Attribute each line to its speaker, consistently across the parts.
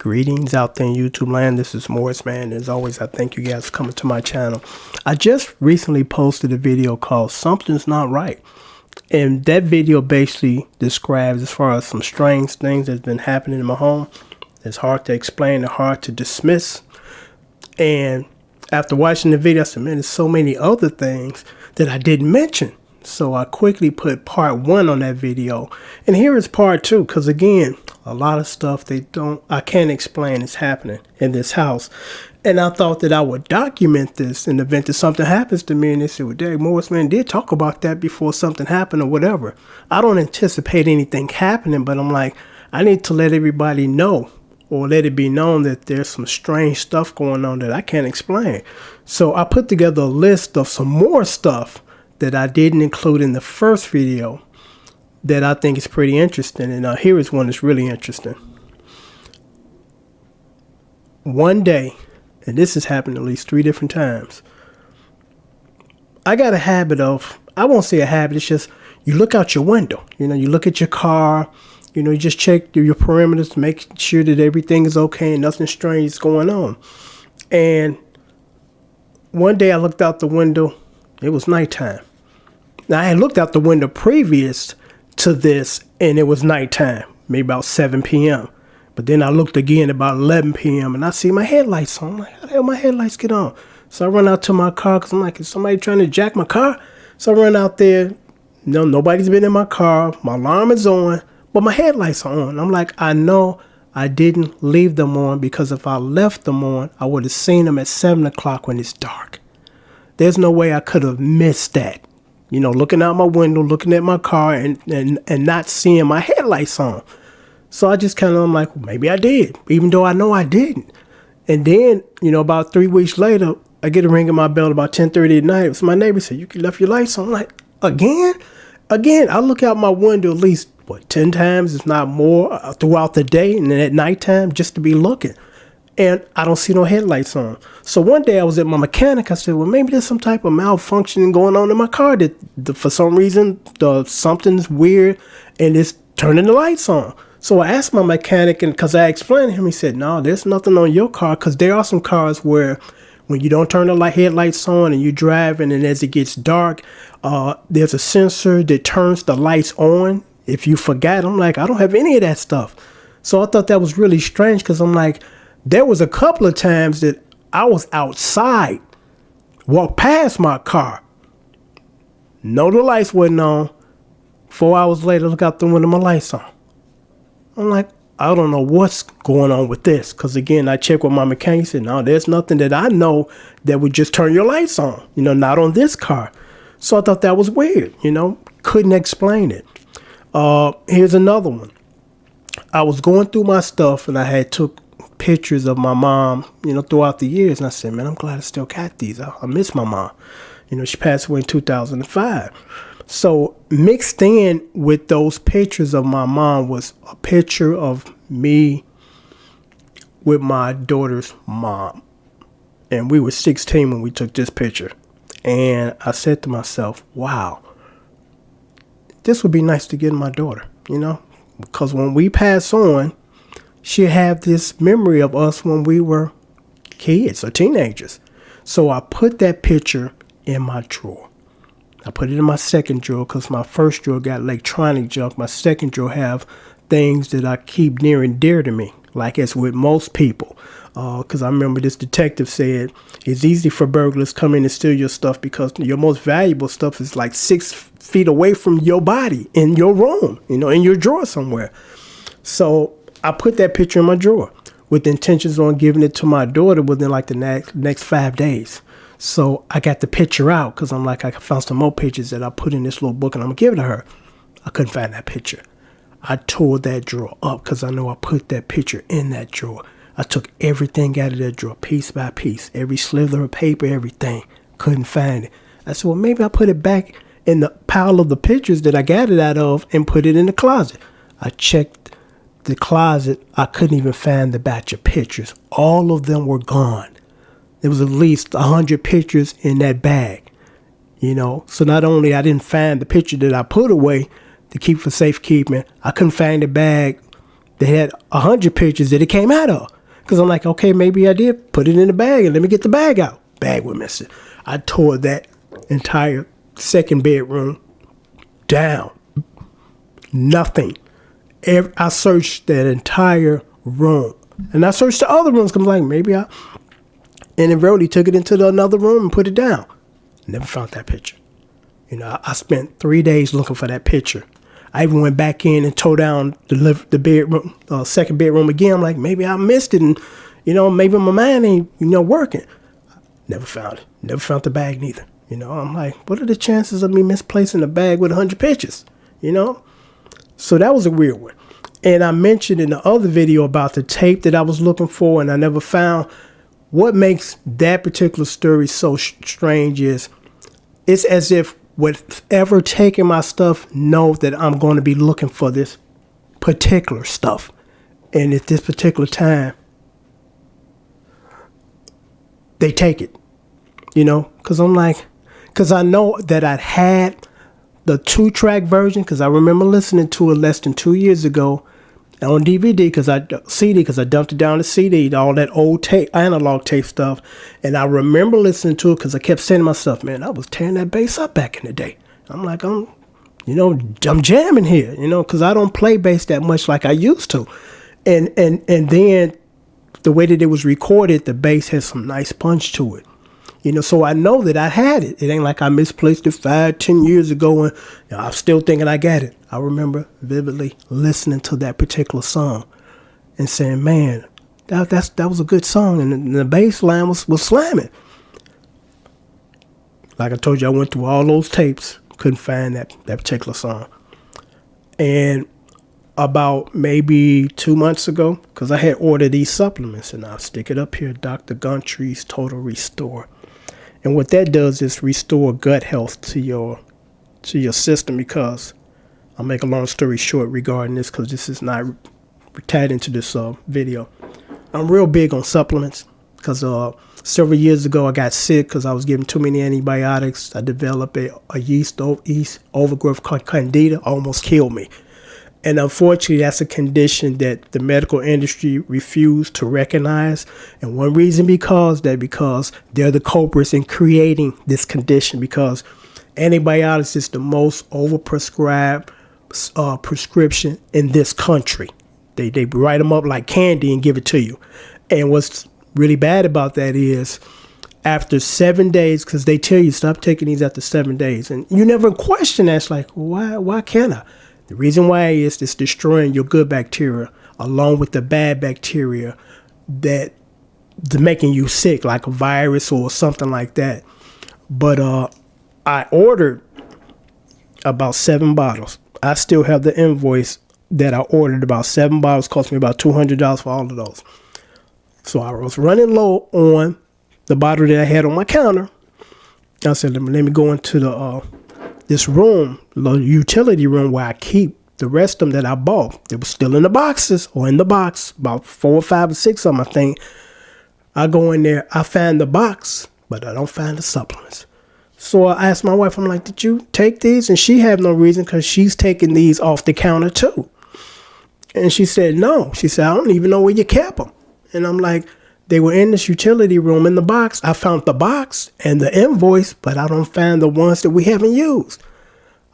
Speaker 1: Greetings out there in YouTube land. This is Morris, man. As always, I thank you guys for coming to my channel. I just recently posted a video called Something's Not Right. And that video basically describes as far as some strange things that's been happening in my home. It's hard to explain and hard to dismiss. And after watching the video, I said, man, there's so many other things that I didn't mention. So I quickly put part 1 on that video. And here is part 2, because again, a lot of stuff I can't explain is happening in this house. And I thought that I would document this in the event that something happens to me. And they said, well, Derek Morris, man, did talk about that before something happened or whatever. I don't anticipate anything happening, but I'm like, I need to let everybody know, or let it be known that there's some strange stuff going on that I can't explain. So I put together a list of some more stuff that I didn't include in the first video that I think is pretty interesting. And here is one that's really interesting. One day, and this has happened at least 3 different times, I got a habit of, I won't say a habit, it's just you look out your window. You know, you look at your car, you know, you just check your perimeters to make sure that everything is okay and nothing strange is going on. And one day I looked out the window, it was nighttime. Now I had looked out the window previous to this and it was nighttime, maybe about 7 p.m. But then I looked again about 11 p.m. and I see my headlights on. I'm like, how the hell my headlights get on? So I run out to my car because I'm like, is somebody trying to jack my car? So I run out there. No, nobody's been in my car. My alarm is on, but my headlights are on. I'm like, I know I didn't leave them on, because if I left them on, I would have seen them at 7 o'clock when it's dark. There's no way I could have missed that. You know, looking out my window, looking at my car and not seeing my headlights on. So I just kind of, I'm like, well, maybe I did, even though I know I didn't. And then, you know, about 3 weeks later, I get a ring at my bell about 10:30 at night. So my neighbor said, you left your lights on. I'm like, again? I look out my window at least, 10 times, if not more, throughout the day. And then at nighttime, just to be looking. And I don't see no headlights on. So one day I was at my mechanic. I said, well, maybe there's some type of malfunctioning going on in my car that for some reason something's weird and it's turning the lights on. So I asked my mechanic, and because I explained to him, he said, no, there's nothing on your car, because there are some cars where when you don't turn the headlights on and you're driving, and as it gets dark, there's a sensor that turns the lights on if you forgot. I'm like, I don't have any of that stuff. So I thought that was really strange, because I'm like, there was a couple of times that I was outside, walked past my car, no, the lights wasn't on. 4 hours later, look out the window, my lights on. I'm like, I don't know what's going on with this. Because again, I checked with my mechanic. He said, no, there's nothing that I know that would just turn your lights on. You know, not on this car. So I thought that was weird. You know, couldn't explain it. Here's another one. I was going through my stuff and I had took pictures of my mom, you know, throughout the years. And I said, man, I'm glad I still got these. I miss my mom. You know, she passed away in 2005. So mixed in with those pictures of my mom was a picture of me with my daughter's mom. And we were 16 when we took this picture. And I said to myself, wow, this would be nice to get my daughter, you know, because when we pass on, she'll have this memory of us when we were kids or teenagers. So I put that picture in my drawer. I put it in my second drawer because my first drawer got electronic junk. My second drawer have things that I keep near and dear to me, like as with most people. Because I remember this detective said, it's easy for burglars to come in and steal your stuff because your most valuable stuff is like 6 feet away from your body in your room, you know, in your drawer somewhere. So I put that picture in my drawer with intentions on giving it to my daughter within like the next 5 days. So I got the picture out because I'm like, I found some more pictures that I put in this little book and I'm going to give it to her. I couldn't find that picture. I tore that drawer up because I know I put that picture in that drawer. I took everything out of that drawer piece by piece, every slither of paper, everything. Couldn't find it. I said, well, maybe I'll put it back in the pile of the pictures that I got it out of and put it in the closet. I checked the closet. I couldn't even find the batch of pictures. All of them were gone. There was at least 100 pictures in that bag, you know. So not only I didn't find the picture that I put away to keep for safekeeping, I couldn't find the bag they had 100 pictures that it came out of. Because I'm like, okay, maybe I did put it in the bag and let me get the bag out. Bag was missing. I tore that entire second bedroom down. Nothing. I searched that entire room. And I searched the other rooms because I'm like, maybe I... And then Rody took it into another room and put it down. Never found that picture. You know, I spent 3 days looking for that picture. I even went back in and tore down the bedroom, second bedroom again. I'm like, maybe I missed it, and you know, maybe my mind ain't working. Never found it. Never found the bag neither. You know, I'm like, what are the chances of me misplacing a bag with 100 pictures? You know, so that was a weird one. And I mentioned in the other video about the tape that I was looking for, and I never found. What makes that particular story so strange is it's as if whatever taking my stuff know that I'm going to be looking for this particular stuff. And at this particular time, they take it, you know, because I'm like, because I know that I had the 2-track version, because I remember listening to it less than 2 years ago on DVD, because I dumped it down to CD, all that old tape, analog tape stuff. And I remember listening to it because I kept saying to myself, man, I was tearing that bass up back in the day. I'm like, I'm jamming here, you know, because I don't play bass that much like I used to. And then the way that it was recorded, the bass has some nice punch to it. You know, so I know that I had it. It ain't like I misplaced it 5-10 years ago and you know, I'm still thinking I got it. I remember vividly listening to that particular song and saying, man, that was a good song. And the bass line was slamming. Like I told you, I went through all those tapes, couldn't find that particular song. And about maybe 2 months ago, because I had ordered these supplements, and I'll stick it up here, Dr. Guntry's Total Restore. And what that does is restore gut health to your system, because I'll make a long story short regarding this, because this is not tied into this video. I'm real big on supplements because several years ago I got sick because I was giving too many antibiotics. I developed a yeast overgrowth called Candida, almost killed me. And unfortunately, that's a condition that the medical industry refused to recognize. And one reason because they're the culprits in creating this condition, because antibiotics is the most overprescribed prescription in this country. They write them up like candy and give it to you. And what's really bad about that is after 7 days, because they tell you stop taking these after 7 days. And you never question that. It's like, why can't I? The reason why is it's destroying your good bacteria along with the bad bacteria that they're making you sick, like a virus or something like that. But I ordered about 7 bottles. I still have the invoice that I ordered. About 7 bottles, cost me about $200 for all of those. So I was running low on the bottle that I had on my counter. I said, let me go into this room, the utility room where I keep the rest of them that I bought. They were still in the boxes or in the box, about 4 or 5 or 6 of them, I think. I go in there, I find the box, but I don't find the supplements. So I asked my wife, I'm like, did you take these? And she had no reason because she's taking these off the counter too. And she said, no. She said, I don't even know where you kept them. And I'm like, they were in this utility room in the box. I found the box and the invoice, but I don't find the ones that we haven't used.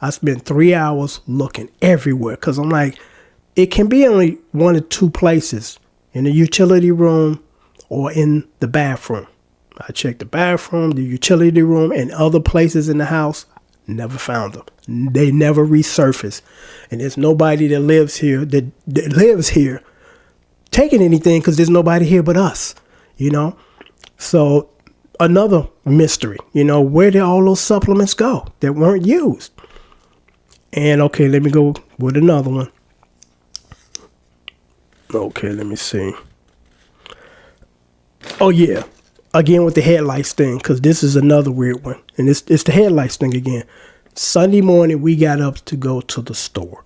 Speaker 1: I spent 3 hours looking everywhere because I'm like, it can be only 1 or 2 places, in the utility room or in the bathroom. I checked the bathroom, the utility room, and other places in the house. Never found them. They never resurfaced. And there's nobody that lives here taking anything because there's nobody here but us, you know? So another mystery, you know, where did all those supplements go that weren't used? And okay, let me go with another one. Okay, let me see. Oh yeah, again with the headlights thing, because this is another weird one. And it's the headlights thing again. Sunday morning, we got up to go to the store.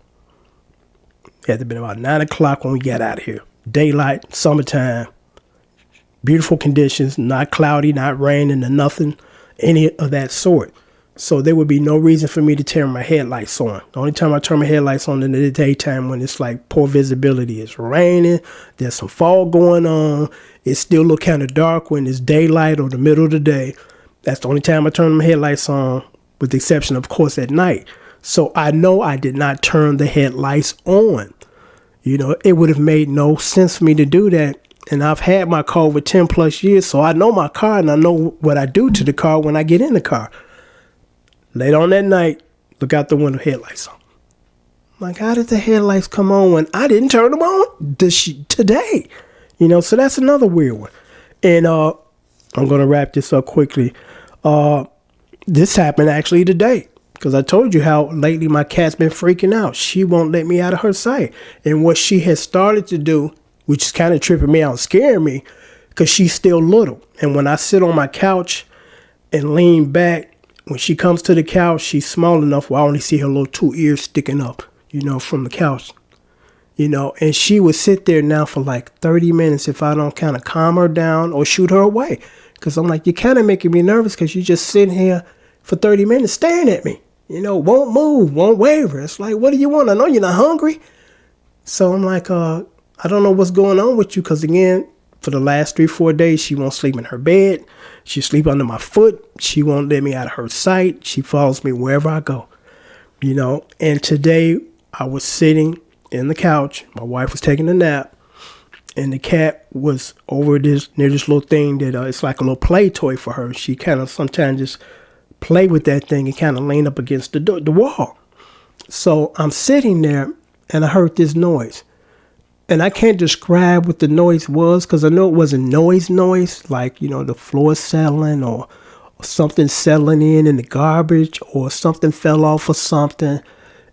Speaker 1: It had to be about 9 o'clock when we got out of here. Daylight, summertime, beautiful conditions, not cloudy, not raining, or nothing, any of that sort. So there would be no reason for me to turn my headlights on. The only time I turn my headlights on in the daytime when it's like poor visibility. It's raining, there's some fog going on, it still look kind of dark when it's daylight or the middle of the day. That's the only time I turn my headlights on, with the exception, of course, at night. So I know I did not turn the headlights on. You know, it would have made no sense for me to do that. And I've had my car over 10 plus years, so I know my car and I know what I do to the car when I get in the car. Later on that night, look out the window, headlights on. Like, how did the headlights come on when I didn't turn them on today? You know, so that's another weird one. And I'm going to wrap this up quickly. This happened actually today, because I told you how lately my cat's been freaking out. She won't let me out of her sight. And what she has started to do, which is kind of tripping me out and scaring me, because she's still little. And when I sit on my couch and lean back, when she comes to the couch, she's small enough where I only see her little 2 ears sticking up, you know, from the couch. You know, and she would sit there now for like 30 minutes if I don't kind of calm her down or shoot her away. Because I'm like, you're kind of making me nervous because you're just sitting here for 30 minutes staring at me. You know, won't move, won't waver. It's like, what do you want? I know you're not hungry. So I'm like, I don't know what's going on with you. Because again, for the last 3-4 days, she won't sleep in her bed. She sleep under my foot. She won't let me out of her sight. She follows me wherever I go. You know, and today I was sitting in the couch. My wife was taking a nap. And the cat was over near this little thing that it's like a little play toy for her. She kind of sometimes just play with that thing and kind of lean up against the wall. So I'm sitting there and I heard this noise. And I can't describe what the noise was because I know it wasn't noise, like, you know, the floor settling or something settling in the garbage or something fell off or something.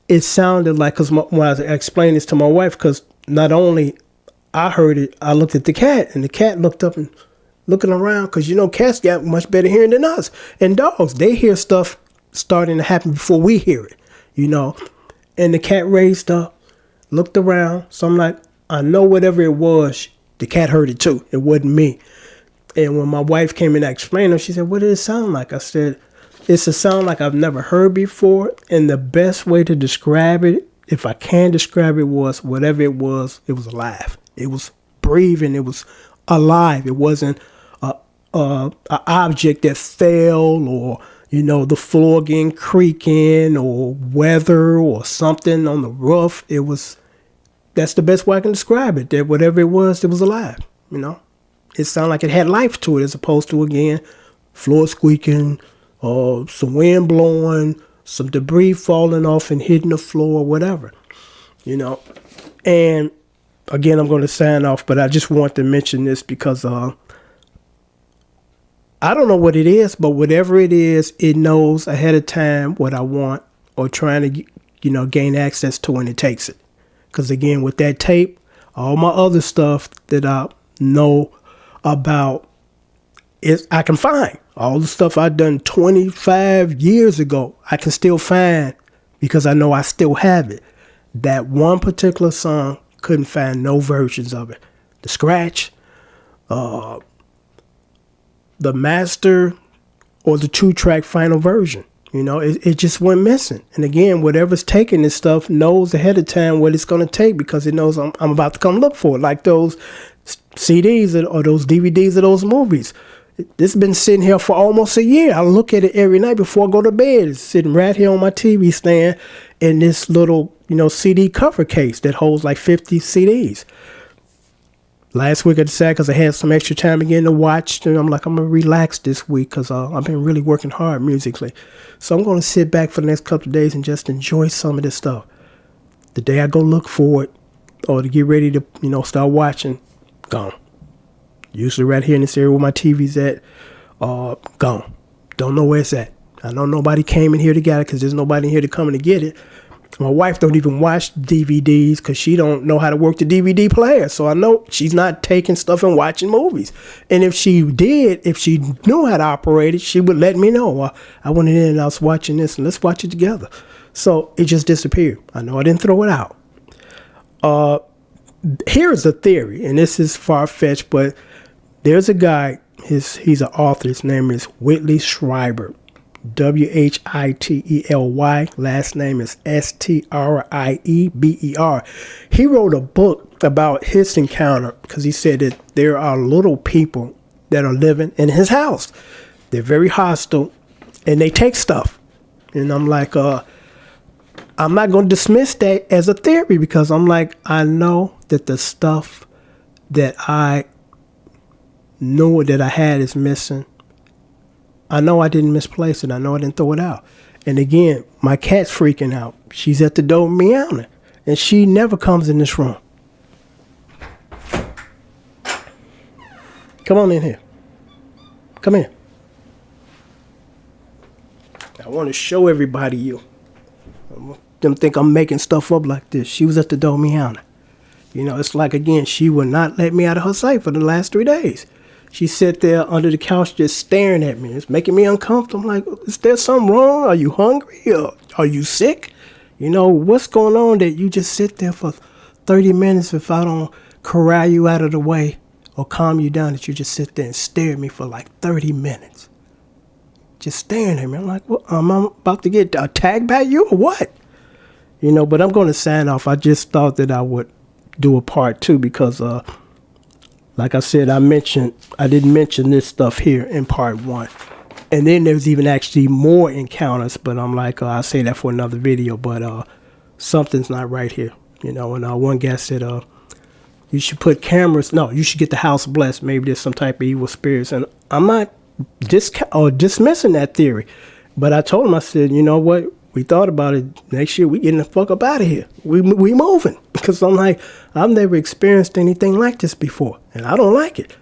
Speaker 1: It sounded like, because when I explained this to my wife, because not only I heard it, I looked at the cat, and the cat looked up and looking around, because, you know, cats got much better hearing than us. And dogs, they hear stuff starting to happen before we hear it, you know. And the cat raised up, looked around. So I'm like, I know whatever it was, the cat heard it too. It wasn't me. And when my wife came in and explained it, she said, what did it sound like? I said, it's a sound like I've never heard before. And the best way to describe it, if I can describe it, was whatever it was alive. It was breathing. It was alive. It wasn't a object that fell or, you know, the floor getting creaking or weather or something on the roof. That's the best way I can describe it. That whatever it was alive, you know. It sounded like it had life to it, as opposed to, again, floor squeaking, some wind blowing, some debris falling off and hitting the floor, whatever, you know. And again, I'm going to sign off, but I just want to mention this because I don't know what it is, but whatever it is, it knows ahead of time what I want or trying to, you know, gain access to when it takes it. Because again, with that tape, all my other stuff that I know about I can find. All the stuff I've done 25 years ago, I can still find because I know I still have it. That one particular song, couldn't find no versions of it. The scratch, the master, or the 2-track final version. You know, it just went missing. And again, whatever's taking this stuff knows ahead of time what it's going to take because it knows I'm about to come look for it. Like those CDs or those DVDs of those movies. This has been sitting here for almost a year. I look at it every night before I go to bed. It's sitting right here on my TV stand in this little, you know, CD cover case that holds like 50 CDs. Last week I decided, because I had some extra time again to watch, and I'm like, I'm going to relax this week because I've been really working hard musically. So I'm going to sit back for the next couple of days and just enjoy some of this stuff. The day I go look for it or to get ready to, you know, start watching, gone. Usually right here in this area where my TV's at, gone. Don't know where it's at. I know nobody came in here to get it because there's nobody in here to come in to get it. My wife don't even watch DVDs because she don't know how to work the DVD player. So I know she's not taking stuff and watching movies. And if she did, if she knew how to operate it, she would let me know. I went in and I was watching this and let's watch it together. So it just disappeared. I know I didn't throw it out. Here's a theory, and this is far-fetched, but there's a guy, he's an author. His name is Whitley Schreiber. Whitely. Last name is Strieber. He wrote a book about his encounter because he said that there are little people that are living in his house. They're very hostile and they take stuff. And I'm like, I'm not going to dismiss that as a theory because I'm like, I know that the stuff that I know that I had is missing. I know I didn't misplace it. I know I didn't throw it out. And again, my cat's freaking out. She's at the door meowing. And she never comes in this room. Come on in here. Come in. I want to show everybody you. Them think I'm making stuff up like this. She was at the door meowing. You know, it's like, again, she would not let me out of her sight for the last 3 days. She sat there under the couch just staring at me. It's making me uncomfortable. I'm like, is there something wrong? Are you hungry? Or are you sick? You know, what's going on that you just sit there for 30 minutes if I don't corral you out of the way or calm you down, that you just sit there and stare at me for like 30 minutes? Just staring at me. I'm like, well, am I about to get attacked by you or what? You know, but I'm going to sign off. I just thought that I would do a part 2 because, like I said, I didn't mention this stuff here in part 1. And then there's even actually more encounters, but I'm like, I'll say that for another video, but something's not right here. You know, and one guy said, you should put cameras, no, you should get the house blessed. Maybe there's some type of evil spirits. And I'm not dismissing that theory. But I told him, I said, you know what? We thought about it. Next year, we getting the fuck up out of here. We moving. Because I'm like, I've never experienced anything like this before. And I don't like it.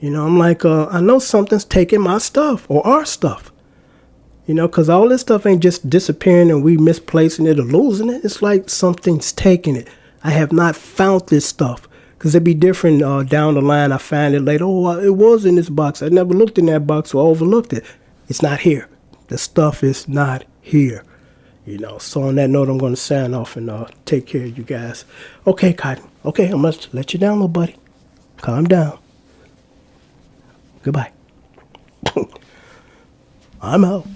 Speaker 1: You know, I'm like, I know something's taking my stuff or our stuff. You know, because all this stuff ain't just disappearing and we misplacing it or losing it. It's like something's taking it. I have not found this stuff. Because it'd be different down the line. I find it later. Oh, it was in this box. I never looked in that box or overlooked it. It's not here. The stuff is not here. You know, so on that note, I'm going to sign off and take care of you guys. Okay, Cotton. Okay, I'm going to let you down, little buddy. Calm down. Goodbye. I'm out.